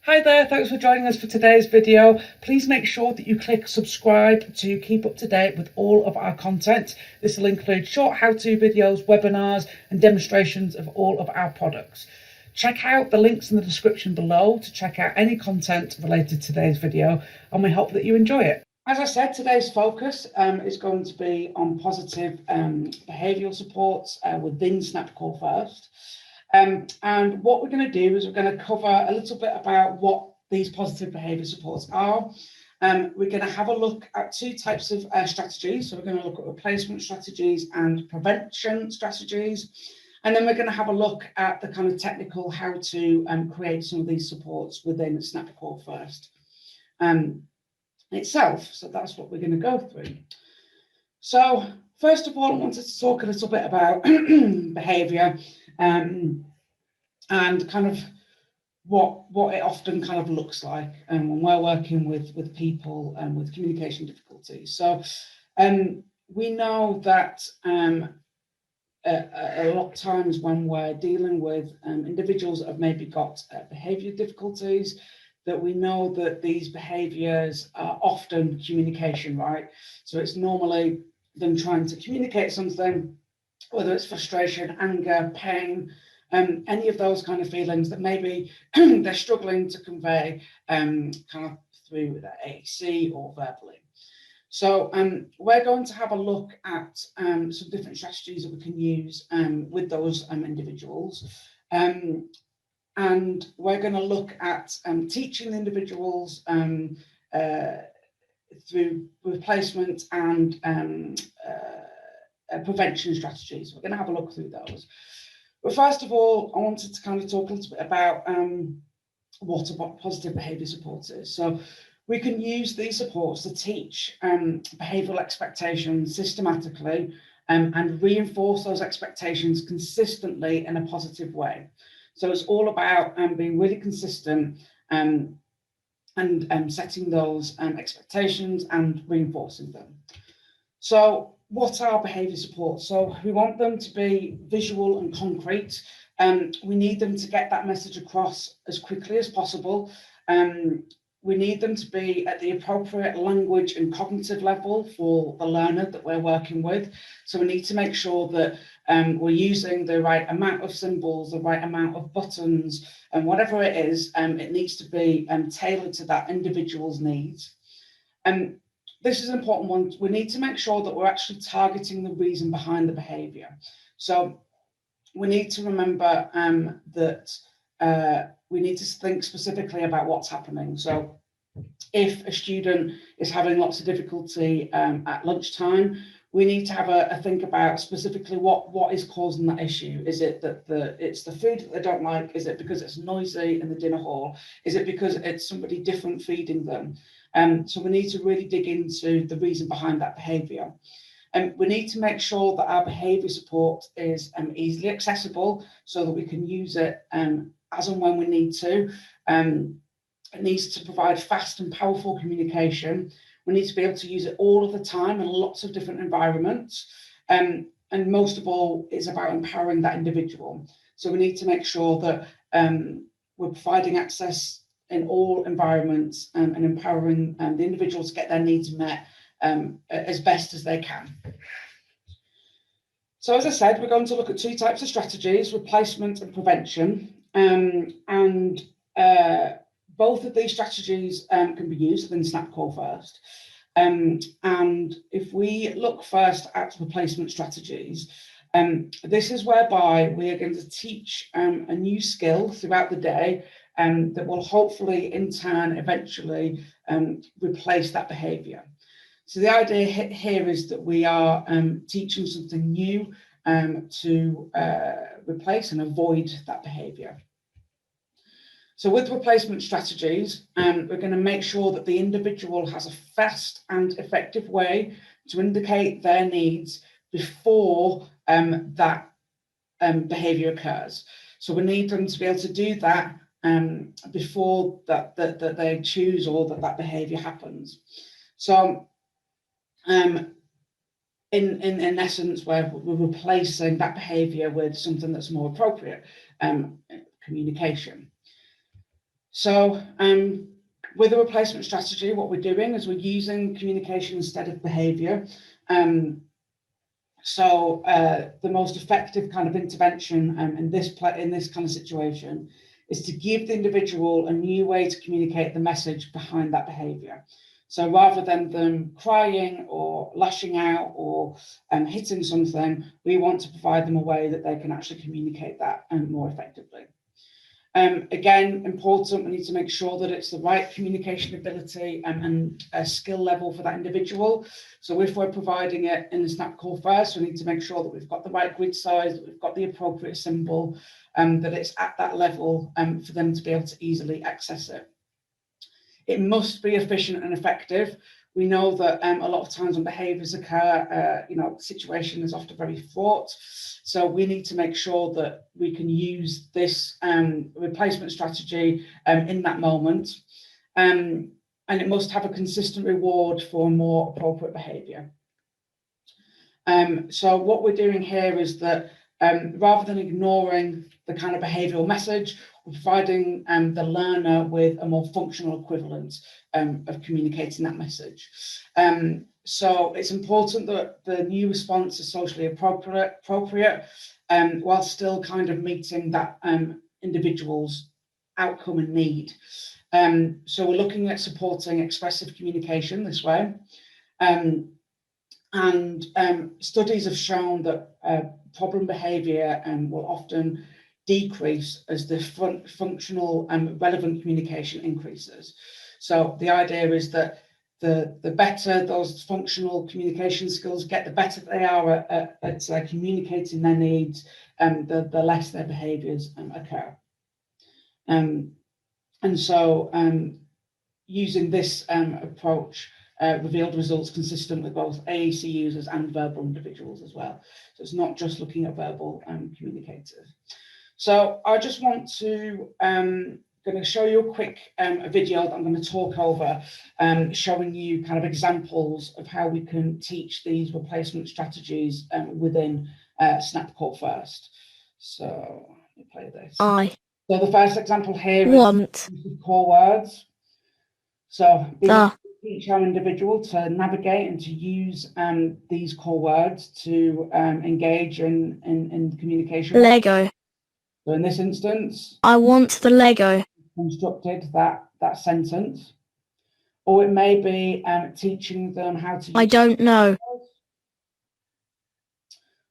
Hi there, thanks for joining us for today's video. Please make sure that you click subscribe to keep up to date with all of our content. This will include short how-to videos, webinars and demonstrations of all of our products. Check out the links in the description below to check out any content related to today's video, and we hope that you enjoy it. As I said, today's focus is going to be on positive behavioural supports within SnapCore First. And what we're going to do is we're going to cover a little bit about what these positive behaviour supports are. We're going to have a look at two types of strategies. So we're going to look at replacement strategies and prevention strategies. And then we're going to have a look at the kind of technical how to create some of these supports within SnapCore First itself. So that's what we're going to go through. So first of all, I wanted to talk a little bit about behaviour and kind of what it often kind of looks like when we're working with people with communication difficulties. So we know that a lot of times when we're dealing with individuals that have maybe got behaviour difficulties, that we know that these behaviours are often communication, right? So it's normally them trying to communicate something, whether it's frustration, anger, pain, any of those kind of feelings that maybe they're struggling to convey kind of through their AAC or verbally. So we're going to have a look at some different strategies that we can use with those individuals. And we're going to look at teaching the individuals through replacement and prevention strategies. We're going to have a look through those. But first of all, I wanted to kind of talk a little bit about what a positive behaviour support is. So we can use these supports to teach behavioural expectations systematically and reinforce those expectations consistently in a positive way. So it's all about being really consistent and setting those expectations and reinforcing them. So what are behaviour supports? So we want them to be visual and concrete. We need them to get that message across as quickly as possible. We need them to be at the appropriate language and cognitive level for the learner that we're working with. So we need to make sure that we're using the right amount of symbols, the right amount of buttons, and whatever it is, it needs to be tailored to that individual's needs. This is an important one. We need to make sure that we're actually targeting the reason behind the behaviour. So we need to remember that we need to think specifically about what's happening. So if a student is having lots of difficulty at lunchtime, we need to have a think about specifically what is causing that issue. Is it that it's the food that they don't like? Is it because it's noisy in the dinner hall? Is it because it's somebody different feeding them? So we need to really dig into the reason behind that behaviour. We need to make sure that our behaviour support is easily accessible so that we can use it as and when we need to. It needs to provide fast and powerful communication. We need to be able to use it all of the time in lots of different environments. And most of all, it's about empowering that individual. So we need to make sure that we're providing access in all environments and empowering the individuals to get their needs met as best as they can. So as I said, we're going to look at two types of strategies, replacement and prevention. Both of these strategies can be used within SnapCore First. And if we look first at replacement strategies, this is whereby we are going to teach a new skill throughout the day that will hopefully in turn eventually replace that behaviour. So the idea here is that we are teaching something new to replace and avoid that behaviour. So with replacement strategies, we're going to make sure that the individual has a fast and effective way to indicate their needs before that behaviour occurs. So we need them to be able to do that before that they choose or that behaviour happens. So in essence, we're replacing that behaviour with something that's more appropriate, communication. So with a replacement strategy, what we're doing is we're using communication instead of behaviour. So the most effective kind of intervention in this kind of situation is to give the individual a new way to communicate the message behind that behaviour. So rather than them crying or lashing out or hitting something, we want to provide them a way that they can actually communicate that more effectively. Again, important, we need to make sure that it's the right communication ability and skill level for that individual. So if we're providing it in the snap call first, we need to make sure that we've got the right grid size, that we've got the appropriate symbol, that it's at that level for them to be able to easily access it. It must be efficient and effective. We know that a lot of times when behaviours occur, the situation is often very fraught. So we need to make sure that we can use this replacement strategy in that moment. And it must have a consistent reward for more appropriate behaviour. So what we're doing here is that rather than ignoring the kind of behavioural message, we're providing the learner with a more functional equivalent of communicating that message. So it's important that the new response is socially appropriate while still kind of meeting that individual's outcome and need. So we're looking at supporting expressive communication this way. And studies have shown that problem behaviour will often decrease as the functional and relevant communication increases. So the idea is that the better those functional communication skills get, the better they are at communicating their needs, the less their behaviours occur. And so using this approach revealed results consistent with both AEC users and verbal individuals as well. So it's not just looking at verbal communicators. So I just want to going to show you a quick video that I'm going to talk over, showing you kind of examples of how we can teach these replacement strategies within Snap Call First. So let me play this. So the first example here is core words. So teach our individual to navigate and to use these core words to engage in communication. Lego. So in this instance, I want the Lego. Constructed that sentence, or it may be teaching them how to use I don't know.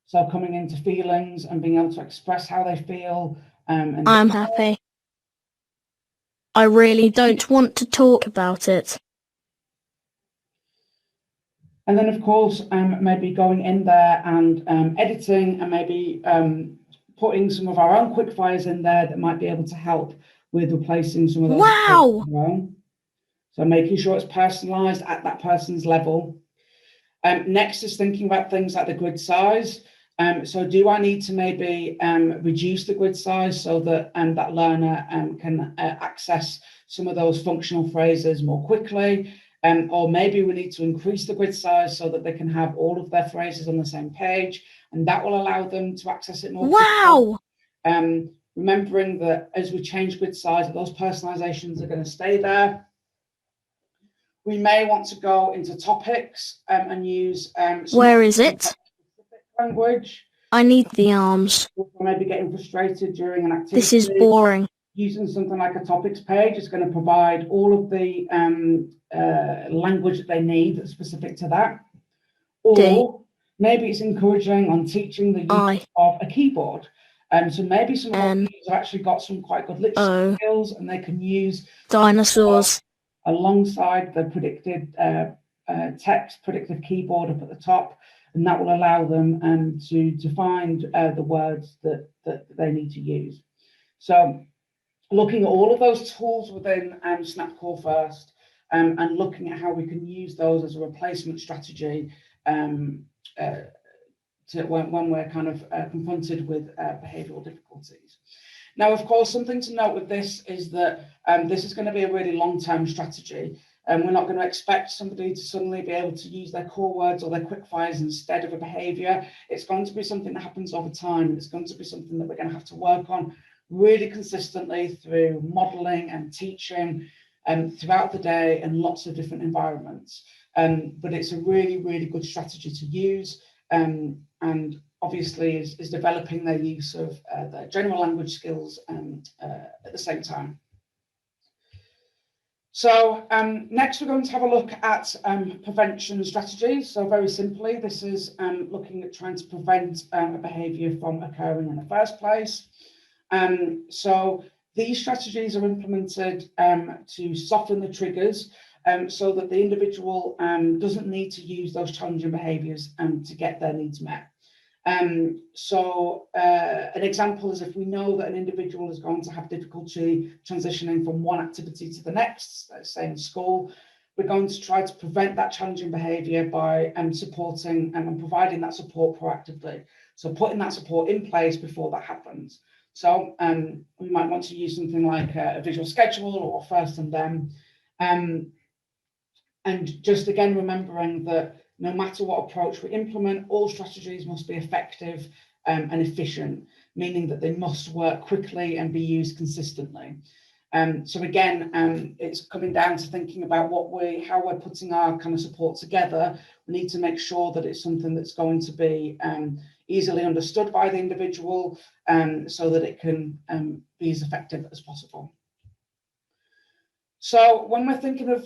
So coming into feelings and being able to express how they feel. And I'm happy. I really don't want to talk about it. And then, of course, maybe going in there and editing and maybe putting some of our own quickfires in there that might be able to help with replacing some of those. Wow! So making sure it's personalised at that person's level. Next is thinking about things like the grid size. So do I need to maybe reduce the grid size so that that learner can access some of those functional phrases more quickly? Or maybe we need to increase the grid size so that they can have all of their phrases on the same page, and that will allow them to access it more quickly. Remembering that as we change grid size, those personalizations are going to stay there. We may want to go into topics and use where is it? Language. I need the arms. Maybe getting frustrated during an activity. This is boring. Using something like a topics page is going to provide all of the language that they need that's specific to that. Or maybe it's encouraging on teaching the use of a keyboard. So maybe some of our users have actually got some quite good literacy skills, and they can use dinosaurs alongside the predicted text, predictive keyboard up at the top, and that will allow them to find the words that they need to use. So looking at all of those tools within Snap Call First and looking at how we can use those as a replacement strategy when we're kind of confronted with behavioural difficulties. Now, of course, something to note with this is that this is going to be a really long-term strategy. And we're not going to expect somebody to suddenly be able to use their core words or their quickfires instead of a behaviour. It's going to be something that happens over time. It's going to be something that we're going to have to work on really consistently through modelling and teaching throughout the day in lots of different environments. But it's a really, really good strategy to use, and obviously is developing their use of their general language skills at the same time. So next we're going to have a look at prevention strategies. So very simply, this is looking at trying to prevent a behaviour from occurring in the first place. So these strategies are implemented to soften the triggers so that the individual doesn't need to use those challenging behaviours to get their needs met. So an example is if we know that an individual is going to have difficulty transitioning from one activity to the next, let's say in school, we're going to try to prevent that challenging behaviour by supporting and providing that support proactively. So putting that support in place before that happens. So we might want to use something like a visual schedule or a first and then. And just again, remembering that no matter what approach we implement, all strategies must be effective and efficient, meaning that they must work quickly and be used consistently. So again, it's coming down to thinking about how we're putting our kind of support together. We need to make sure that it's something that's going to be easily understood by the individual so that it can be as effective as possible. So when we're thinking of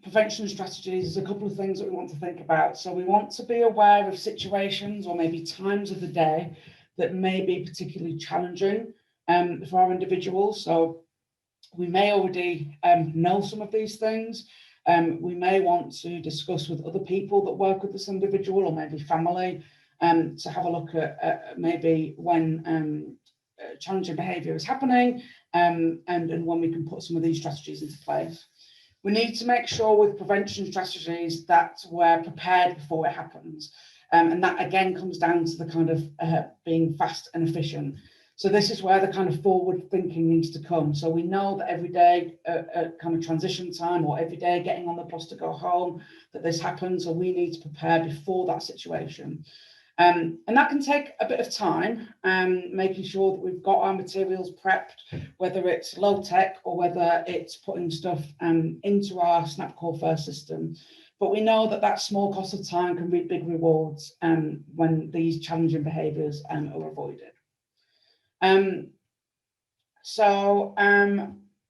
prevention strategies, there's a couple of things that we want to think about. So we want to be aware of situations or maybe times of the day that may be particularly challenging for our individuals. So we may already know some of these things. We may want to discuss with other people that work with this individual or maybe family to have a look at maybe when challenging behaviour is happening and when we can put some of these strategies into place. We need to make sure with prevention strategies that we're prepared before it happens. And that again comes down to the kind of being fast and efficient. So this is where the kind of forward thinking needs to come. So we know that every day at kind of transition time or every day getting on the bus to go home, that this happens, so we need to prepare before that situation. And that can take a bit of time, making sure that we've got our materials prepped, whether it's low tech or whether it's putting stuff into our SnapCore First system. But we know that that small cost of time can reap big rewards when these challenging behaviours are avoided.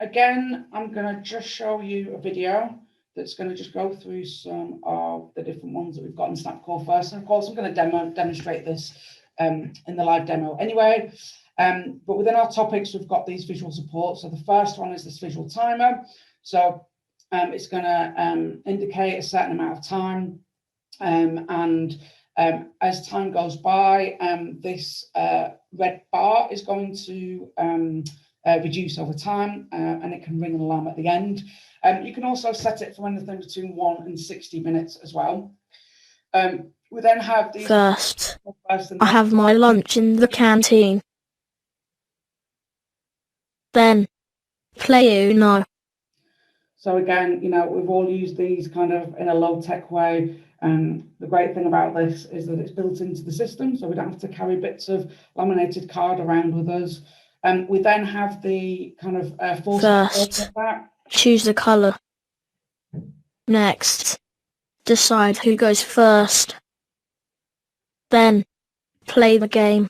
Again, I'm going to just show you a video that's going to just go through some of the different ones that we've got in SnapCore First. And of course, I'm going to demonstrate this in the live demo anyway. But within our topics, we've got these visual supports. So the first one is this visual timer. So it's going to indicate a certain amount of time. As time goes by, this red bar is going to reduce over time, and it can ring an alarm at the end. You can also set it for anything between 1 and 60 minutes as well. We then have these. First, I have my lunch in the canteen. Then, play Uno. So again, you know, we've all used these kind of in a low-tech way. And the great thing about this is that it's built into the system, so we don't have to carry bits of laminated card around with us. We then have the kind of First, choose the colour. Next, decide who goes first. Then, play the game.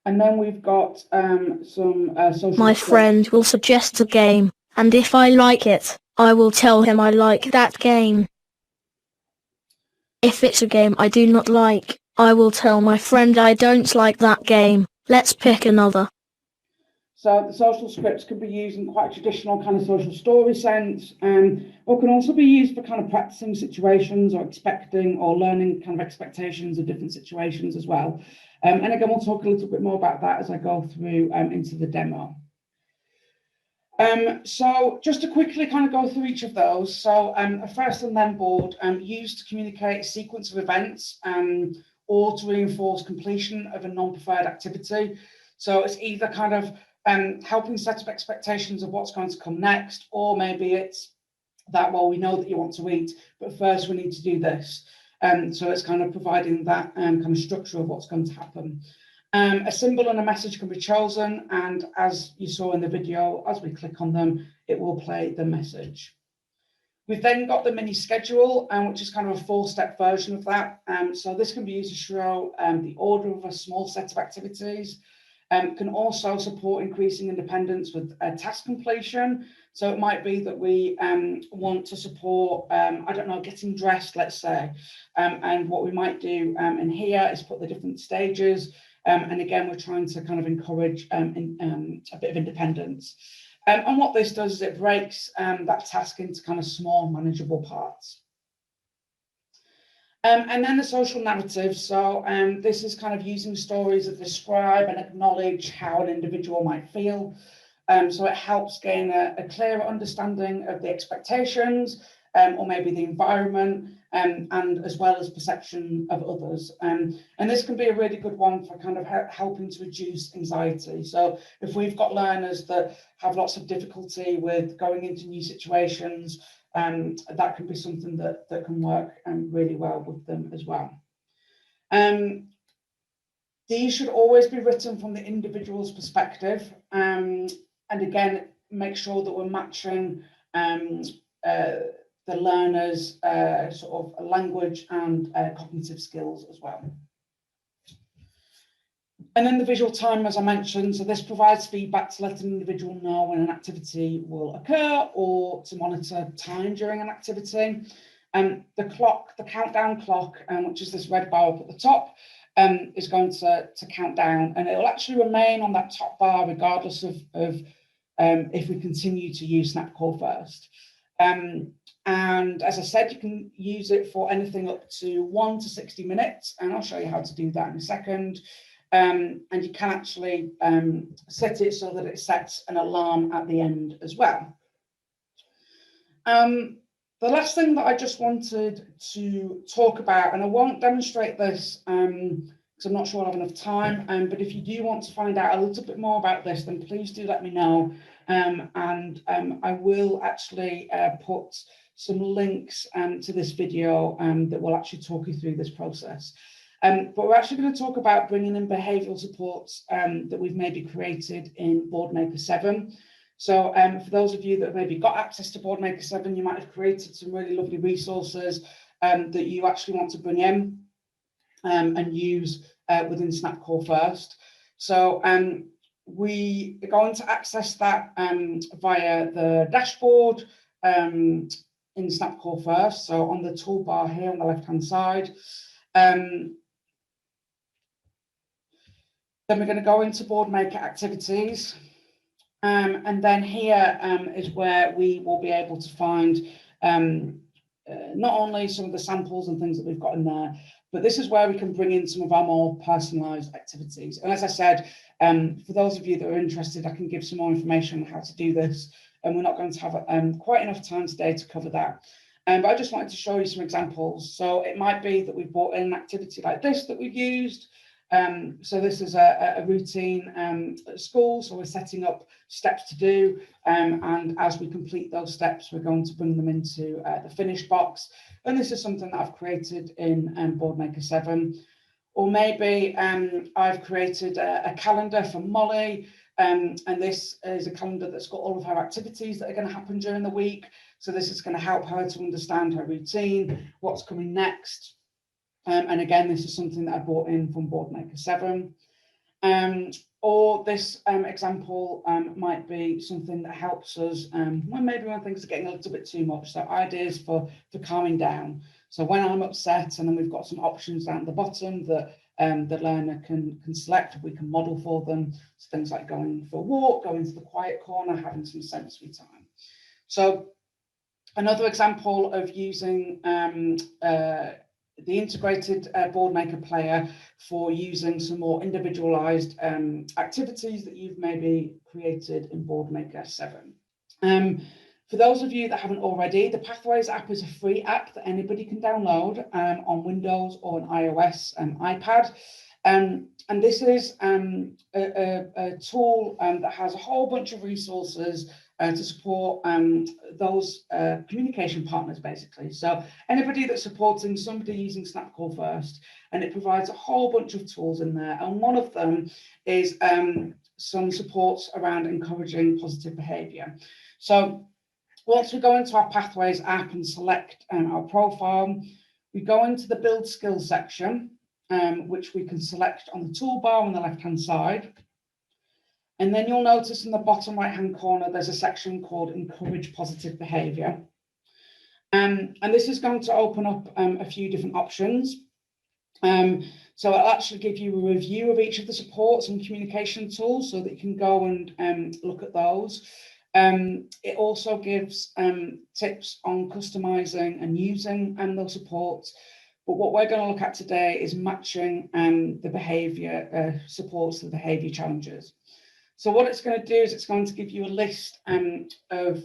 And then we've got some social. My friend will suggest a game, and if I like it, I will tell him I like that game. If it's a game I do not like, I will tell my friend I don't like that game. Let's pick another. So the social scripts can be used in quite a traditional kind of social story sense, or can also be used for kind of practicing situations or expecting or learning kind of expectations of different situations as well. And again, we'll talk a little bit more about that as I go through into the demo. So just to quickly kind of go through each of those. So a first and then board used to communicate a sequence of events or to reinforce completion of a non-preferred activity. So it's either kind of helping set up expectations of what's going to come next, or maybe it's that, well, we know that you want to eat, but first we need to do this. So it's kind of providing that kind of structure of what's going to happen. A symbol and a message can be chosen, and as you saw in the video, as we click on them, it will play the message. We've then got the mini schedule, which is kind of a 4-step version of that. So this can be used to show the order of a small set of activities. Can also support increasing independence with task completion. So it might be that we want to support, I don't know, getting dressed, let's say. And what we might do in here is put the different stages. And again, we're trying to kind of encourage a bit of independence. And what this does is it breaks that task into kind of small, manageable parts. And then the social narrative. So this is kind of using stories that describe and acknowledge how an individual might feel. So it helps gain a clearer understanding of the expectations or maybe the environment and as well as perception of others. And this can be a really good one for kind of helping to reduce anxiety. So if we've got learners that have lots of difficulty with going into new situations, that can be something that can work really well with them as well. These should always be written from the individual's perspective. And again, make sure that we're matching the learner's sort of language and cognitive skills as well. And then the visual time, as I mentioned, so this provides feedback to let an individual know when an activity will occur or to monitor time during an activity. The clock, the countdown clock, which is this red bar up at the top, is going to count down, and it will actually remain on that top bar regardless of if we continue to use Snapcore first. And as I said, you can use it for anything up to 1 to 60 minutes, and I'll show you how to do that in a second. And you can actually set it so that it sets an alarm at the end as well. The last thing that I just wanted to talk about, and I won't demonstrate this because I'm not sure I'll have enough time, but if you do want to find out a little bit more about this, then please do let me know. And I will actually put some links to this video that will actually talk you through this process. But we're actually going to talk about bringing in behavioural supports that we've maybe created in Boardmaker 7. So for those of you that have maybe got access to Boardmaker 7, you might have created some really lovely resources that you actually want to bring in and use within Snapcore first. So we are going to access that via the dashboard in Snapcore first. So on the toolbar here on the left-hand side. Then we're going to go into Boardmaker activities. And then here is where we will be able to find not only some of the samples and things that we've got in there, but this is where we can bring in some of our more personalised activities. And as I said, for those of you that are interested, I can give some more information on how to do this. And we're not going to have quite enough time today to cover that. But I just wanted to show you some examples. So it might be that we've brought in an activity like this that we've used. So this is a routine at school, so we're setting up steps to do, and as we complete those steps, we're going to bring them into the finished box. And this is something that I've created in Boardmaker 7. Or maybe I've created a calendar for Molly, and this is a calendar that's got all of her activities that are going to happen during the week. So this is going to help her to understand her routine, what's coming next. And again, this is something that I brought in from Boardmaker 7. Or this example might be something that helps us when things are getting a little bit too much. So ideas for calming down. So when I'm upset, and then we've got some options down at the bottom that the learner can select, we can model for them. So things like going for a walk, going to the quiet corner, having some sensory time. So another example of using the integrated Boardmaker player for using some more individualized activities that you've maybe created in Boardmaker 7. For those of you that haven't already, the Pathways app is a free app that anybody can download on Windows or an iOS and iPad. And this is a tool that has a whole bunch of resources to support those communication partners, basically. So anybody that's supporting somebody using Snap Call First, and it provides a whole bunch of tools in there. And one of them is some supports around encouraging positive behaviour. So once we go into our Pathways app and select our profile, we go into the Build Skills section, which we can select on the toolbar on the left-hand side. And then you'll notice in the bottom right-hand corner, there's a section called Encourage Positive Behaviour. And this is going to open up a few different options. So it'll actually give you a review of each of the supports and communication tools so that you can go and look at those. It also gives tips on customizing and using those supports. But what we're going to look at today is matching the behaviour supports to the behaviour challenges. So what it's going to do is it's going to give you a list of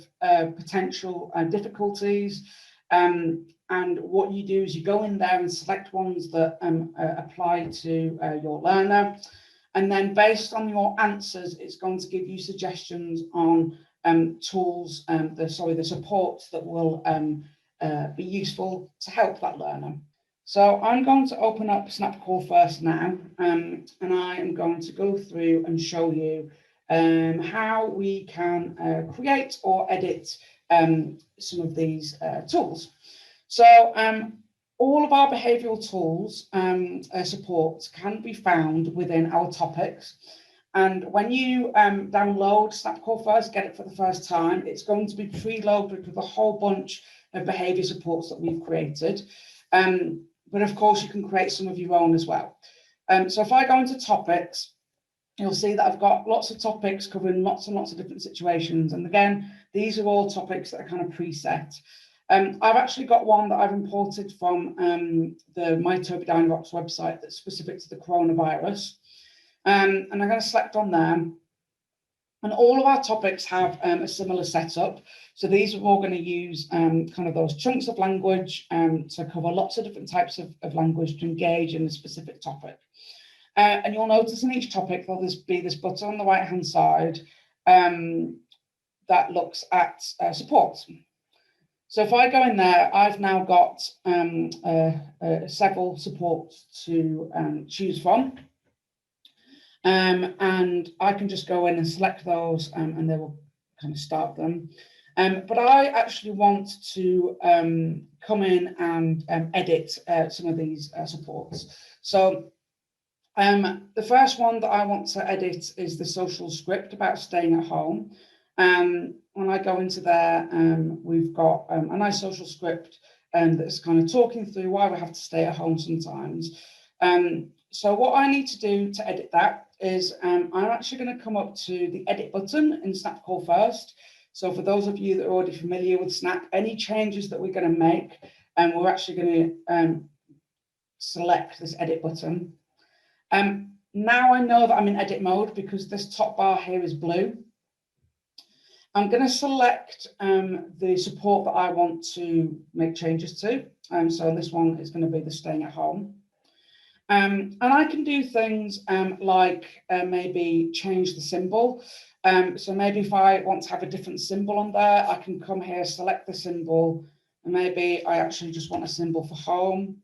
potential difficulties. And what you do is you go in there and select ones that apply to your learner. And then based on your answers, it's going to give you suggestions on tools, the supports that will be useful to help that learner. So I'm going to open up Snap Call First now, and I am going to go through and show you how we can create or edit some of these tools. So all of our behavioural tools supports can be found within our topics. And when you download Snap Call First, get it for the first time, it's going to be preloaded with a whole bunch of behaviour supports that we've created. But of course, you can create some of your own as well. So if I go into topics, you'll see that I've got lots of topics covering lots and lots of different situations. And again, these are all topics that are kind of preset. I've actually got one that I've imported from the My Toby Dynavox website that's specific to the coronavirus. And I'm going to select on there. And all of our topics have a similar setup. So these are all going to use kind of those chunks of language to cover lots of different types of language to engage in a specific topic. And you'll notice in each topic, there'll be this button on the right-hand side that looks at support. So if I go in there, I've now got several supports to choose from. And I can just go in and select those and they will kind of start them. But I actually want to come in and edit some of these supports. So the first one that I want to edit is the social script about staying at home. When I go into there, we've got a nice social script that's kind of talking through why we have to stay at home sometimes. So what I need to do to edit that is I'm actually going to come up to the edit button in Snap Call First. So for those of you that are already familiar with Snap, any changes that we're going to make, we're actually going to select this edit button. Now I know that I'm in edit mode because this top bar here is blue. I'm going to select the support that I want to make changes to. So this one is going to be the staying at home. And I can do things like maybe change the symbol. So maybe if I want to have a different symbol on there, I can come here, select the symbol, and maybe I actually just want a symbol for home.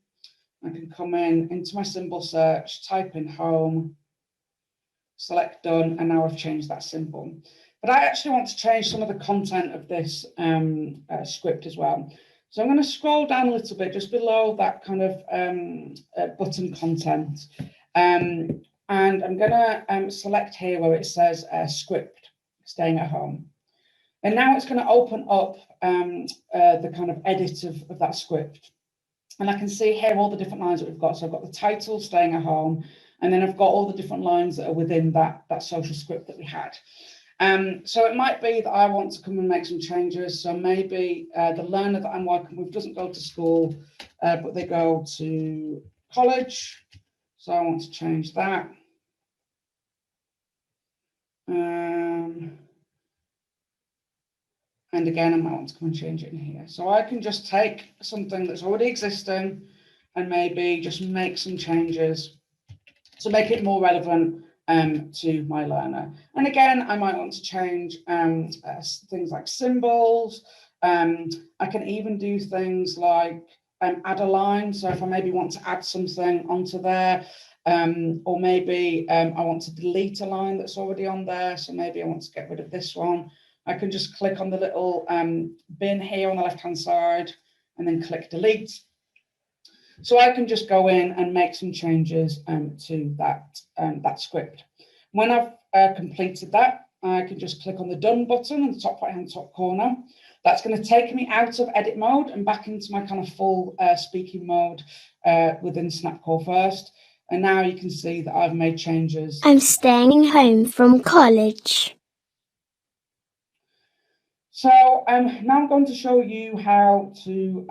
I can come into my symbol search, type in home, select done, and now I've changed that symbol. But I actually want to change some of the content of this script as well. So I'm going to scroll down a little bit just below that kind of button content. And I'm going to select here where it says script, staying at home. And now it's going to open up the kind of edit of that script. And I can see here all the different lines that we've got. So I've got the title, staying at home, and then I've got all the different lines that are within that social script that we had. So it might be that I want to come and make some changes. So maybe the learner that I'm working with doesn't go to school, but they go to college. So I want to change that. And again, I might want to come and change it in here. So I can just take something that's already existing and maybe just make some changes to make it more relevant to my learner. And again, I might want to change things like symbols. I can even do things like add a line. So if I maybe want to add something onto there, or maybe I want to delete a line that's already on there. So maybe I want to get rid of this one. I can just click on the little bin here on the left-hand side and then click delete. So I can just go in and make some changes to that script. When I've completed that, I can just click on the done button in the top right-hand top corner. That's going to take me out of edit mode and back into my kind of full speaking mode within Snapcore first. And now you can see that I've made changes. I'm staying home from college. So now I'm going to show you how to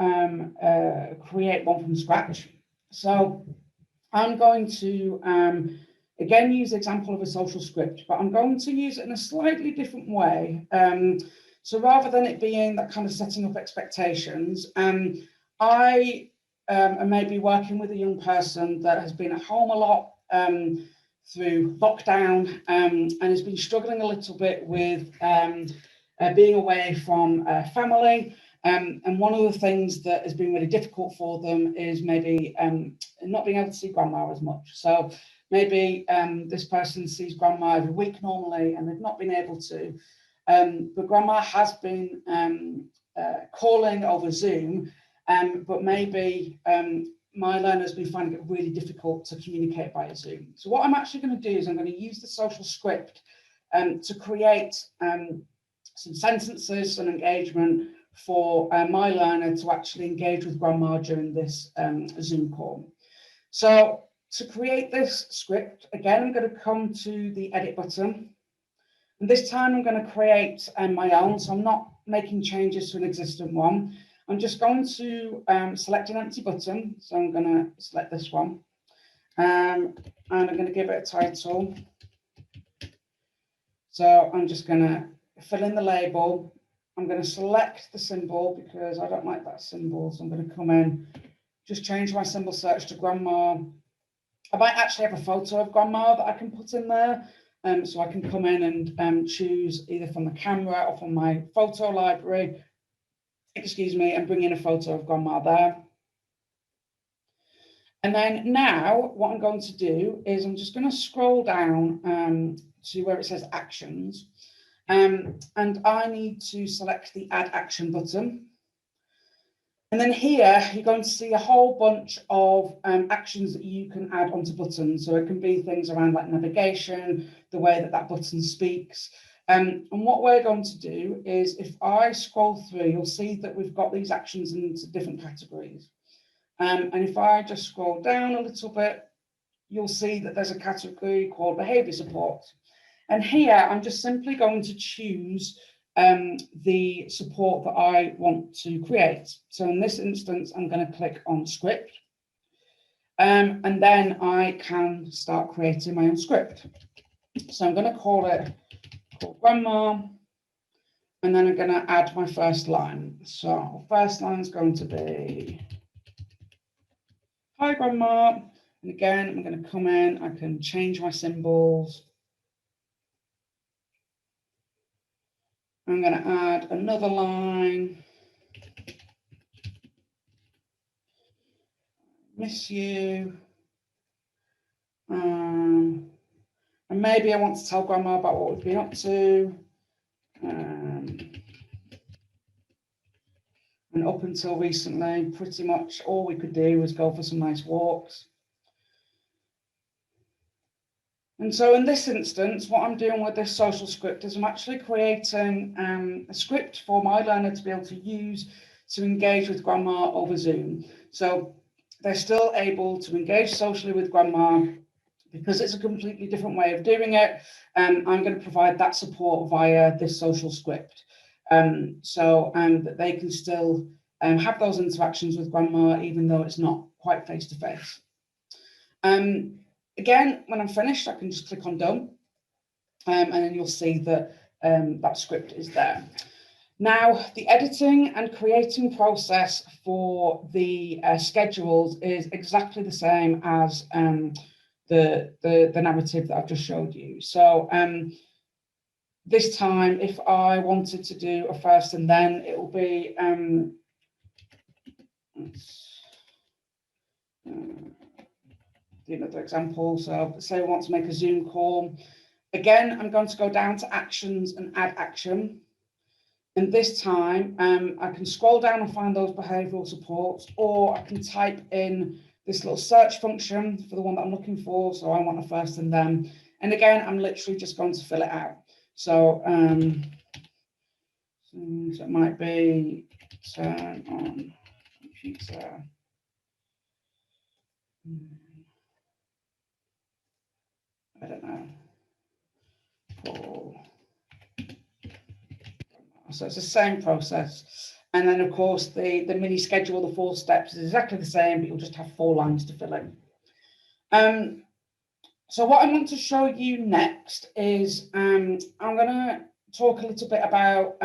create one from scratch. So I'm going to, again, use the example of a social script, but I'm going to use it in a slightly different way. So rather than it being that kind of setting up expectations, I am maybe working with a young person that has been at home a lot through lockdown and has been struggling a little bit with being away from family. And one of the things that has been really difficult for them is maybe not being able to see grandma as much. So maybe this person sees grandma every week normally, and they've not been able to. But grandma has been calling over Zoom, but maybe my learner's been finding it really difficult to communicate via Zoom. So what I'm actually going to do is I'm going to use the social script to create some sentences, some engagement for my learner to actually engage with grandma during this Zoom call. So to create this script, again, I'm going to come to the edit button. And this time I'm going to create my own, so I'm not making changes to an existing one. I'm just going to select an empty button. So I'm going to select this one. And I'm going to give it a title. So I'm just going to fill in the label. I'm going to select the symbol because I don't like that symbol. So I'm going to come in, just change my symbol search to grandma. I might actually have a photo of grandma that I can put in there. So I can come in and choose either from the camera or from my photo library, excuse me, and bring in a photo of grandma there. And then now what I'm going to do is I'm just going to scroll down to where it says actions. And I need to select the add action button. And then here, you're going to see a whole bunch of actions that you can add onto buttons. So it can be things around like navigation, the way that that button speaks. And what we're going to do is if I scroll through, you'll see that we've got these actions into different categories. And if I just scroll down a little bit, you'll see that there's a category called behaviour support. And here, I'm just simply going to choose the support that I want to create. So in this instance, I'm going to click on script. And then I can start creating my own script. So I'm going to call it grandma. And then I'm going to add my first line. So first line is going to be, hi grandma. And again, I'm going to come in, I can change my symbols. I'm going to add another line. Miss you. And maybe I want to tell grandma about what we've been up to. And up until recently, pretty much all we could do was go for some nice walks. And so in this instance, what I'm doing with this social script is I'm actually creating a script for my learner to be able to use to engage with grandma over Zoom. So they're still able to engage socially with grandma because it's a completely different way of doing it. I'm going to provide that support via this social script so that they can still have those interactions with grandma, even though it's not quite face-to-face. Again, when I'm finished, I can just click on done, and then you'll see that that script is there. Now, the editing and creating process for the schedules is exactly the same as the narrative that I've just showed you. So this time, if I wanted to do a first and then, it will be another example. So say we want to make a Zoom call. Again, I'm going to go down to actions and add action. And this time, I can scroll down and find those behavioural supports, or I can type in this little search function for the one that I'm looking for. So I want a first and then. And again, I'm literally just going to fill it out. So, so it might be turn on computer. I don't know. So it's the same process. And then, of course, the mini schedule, the 4 steps, is exactly the same, but you'll just have 4 lines to fill in. So what I want to show you next is I'm going to talk a little bit about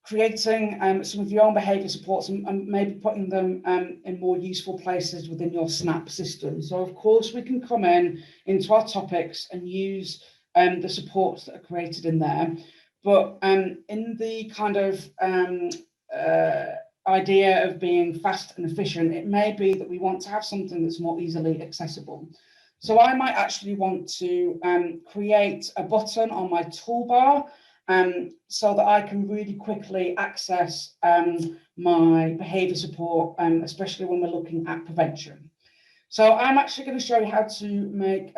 creating some of your own behaviour supports and maybe putting them in more useful places within your SNAP system. So, of course, we can come into our topics and use the supports that are created in there. But in the kind of idea of being fast and efficient, it may be that we want to have something that's more easily accessible. So I might actually want to create a button on my toolbar so that I can really quickly access my behaviour support, especially when we're looking at prevention. So I'm actually going to show you how to make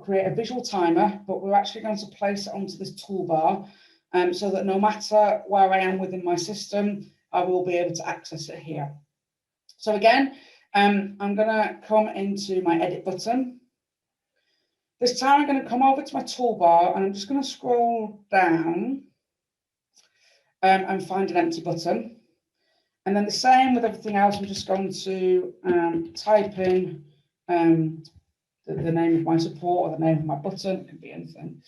create a visual timer, but we're actually going to place it onto this toolbar so that no matter where I am within my system, I will be able to access it here. So again, I'm going to come into my edit button. This time I'm going to come over to my toolbar and I'm just going to scroll down and find an empty button. And then the same with everything else, I'm just going to type in the name of my support or the name of my button. It can be anything.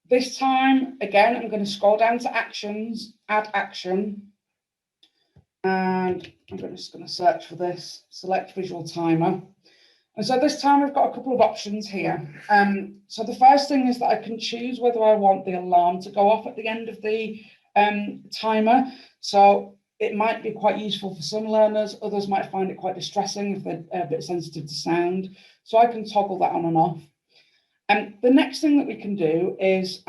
This time, again, I'm going to scroll down to actions, add action. And I'm just going to search for this, select visual timer. And so this time we've got a couple of options here. So the first thing is that I can choose whether I want the alarm to go off at the end of the timer. So it might be quite useful for some learners. Others might find it quite distressing if they're a bit sensitive to sound. So I can toggle that on and off. And the next thing that we can do is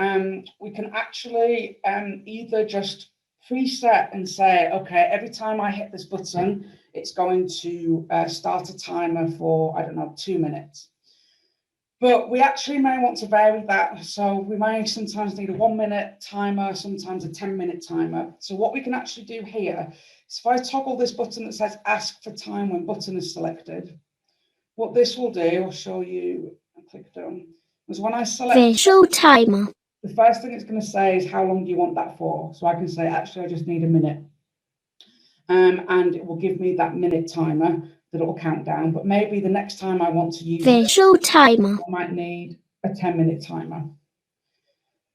we can actually either just preset and say, okay, every time I hit this button, it's going to start a timer for, I don't know, 2 minutes. But we actually may want to vary that. So we may sometimes need a 1-minute timer, sometimes a 10-minute timer. So what we can actually do here is if I toggle this button that says ask for time when button is selected, what this will do, I'll show you, I'll click done, is when I select visual timer, the first thing it's going to say is how long do you want that for? So I can say, actually, I just need a minute. And it will give me that minute timer that it will count down. But maybe the next time I want to use visual timer, I might need a 10-minute timer.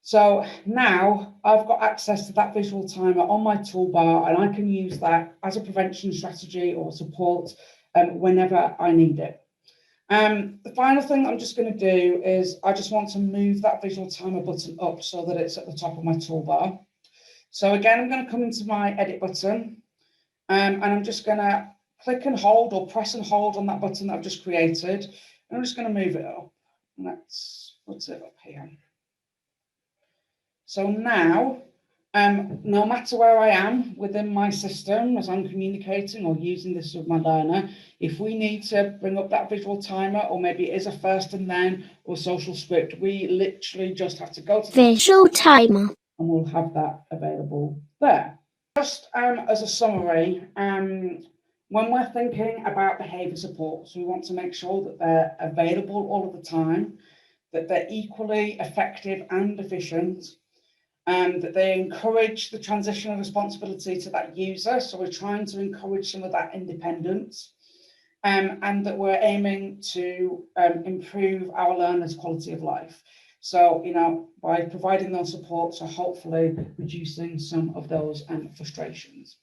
So now I've got access to that visual timer on my toolbar, and I can use that as a prevention strategy or support whenever I need it. The final thing I'm just going to do is I just want to move that visual timer button up so that it's at the top of my toolbar. So again, I'm going to come into my edit button and I'm just going to click and hold or press and hold on that button that I've just created. And I'm just going to move it up. Let's put it up here. So now, no matter where I am within my system as I'm communicating or using this with my learner, if we need to bring up that visual timer, or maybe it is a first and then or social script, we literally just have to go to visual timer, and we'll have that available there. Just as a summary, when we're thinking about behaviour supports, we want to make sure that they're available all of the time, that they're equally effective and efficient, that they encourage the transition of responsibility to that user. So we're trying to encourage some of that independence, and that we're aiming to improve our learners' quality of life. So, you know, by providing those supports, so hopefully reducing some of those frustrations.